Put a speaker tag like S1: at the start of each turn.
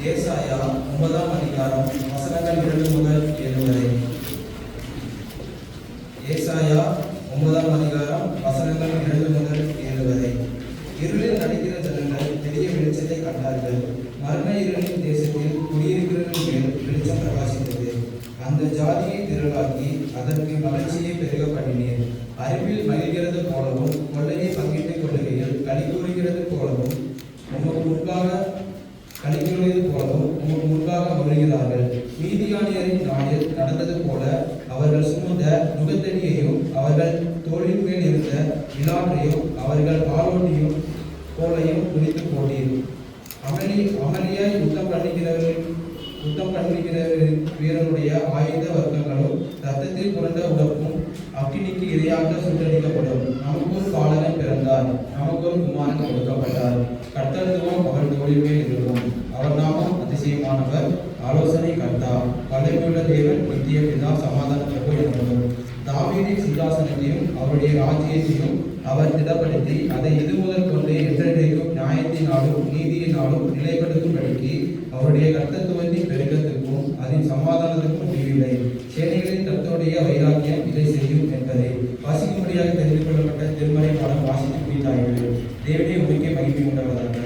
S1: ஏசாயா 9ஆம் அதிகாரம் வசனங்கள் 2 முதல் 7 வரை. ஏசாயா 9ஆம் அதிகாரம் வசனங்கள் 2 முதல் 7 வரை. இருளில் நடக்கிற ஜனங்கள் பெரிய வெளிச்சத்தை கண்டார்கள். மரண இருளின் தேசத்தில் குடியிருக்கிறவர்கள் மேல் வெளிச்சம் பிரகாசித்தது. அந்த ஜாதியை திரளாக்கி அதற்கு மகிழ்ச்சியை பெருக பண்ணினேன். அறிவில் மகிழ்கிறது போலவும் கொள்ளையை பங்கிட்டுக் கொள்ளுகையில் களி கூறுகிறது போலவும் உமக்கு முன்பாக வருகிறார்கள். மீதியானியரின் நாளில் நடந்தது போல அவர்கள் சுமந்த நுகத்தடியையும் அவர்கள் தோளின் மேல் இருந்த விளாற்றையும் அவர்கள் ஆளோட்டியும் போலையும் குறித்து போட்டீர். அமளியாய் யுத்தம் பண்ணுகிற வீரனுடைய ஆயுத வர்க்கங்களும் இரத்தத்தில் புரண்ட உடப்பும் அக்கினிக்கு இரையாக சுட்டடிக்கப்படும். நமக்கு ஒரு பாலகன் பிறந்தார், நமக்கு ஒரு குமாரன் கொடுக்கப்பட்டார். கர்த்தத்துவம் அவர் தோளின் மேல் இருக்கும். அவர் நாமம் அதிசயமானவர், ஆலோசனை கர்த்தா, வல்லமையுள்ள தேவன், நித்திய பிதா, சமாதான பிரபு எனப்படும். தாவீதின் சிங்காசனத்தையும் அவருடைய ராஜ்யத்தையும் அவர் திடப்படுத்தி அதை இது முதல் கொண்டு என்றென்றைக்கும் நியாயத்தினாலும் நீதியினாலும் நிலைப்படுத்தும்படிக்கு அவருடைய கர்த்தத்துவத்தின் பெருக்கத்துக்கும் அதன் சமாதானத்துக்கும் முடிவில்லை. சேனைகளின் கர்த்தருடைய வைராக்கியம் இதை செய்யும் என்பதை வாசிக்கும்படியாக தெரிந்து கொள்ளப்பட்ட திருமறை பாடம் வாசித்து முடித்தார்கள். தேவனே உனக்கே மகிமை உண்டாவதாக.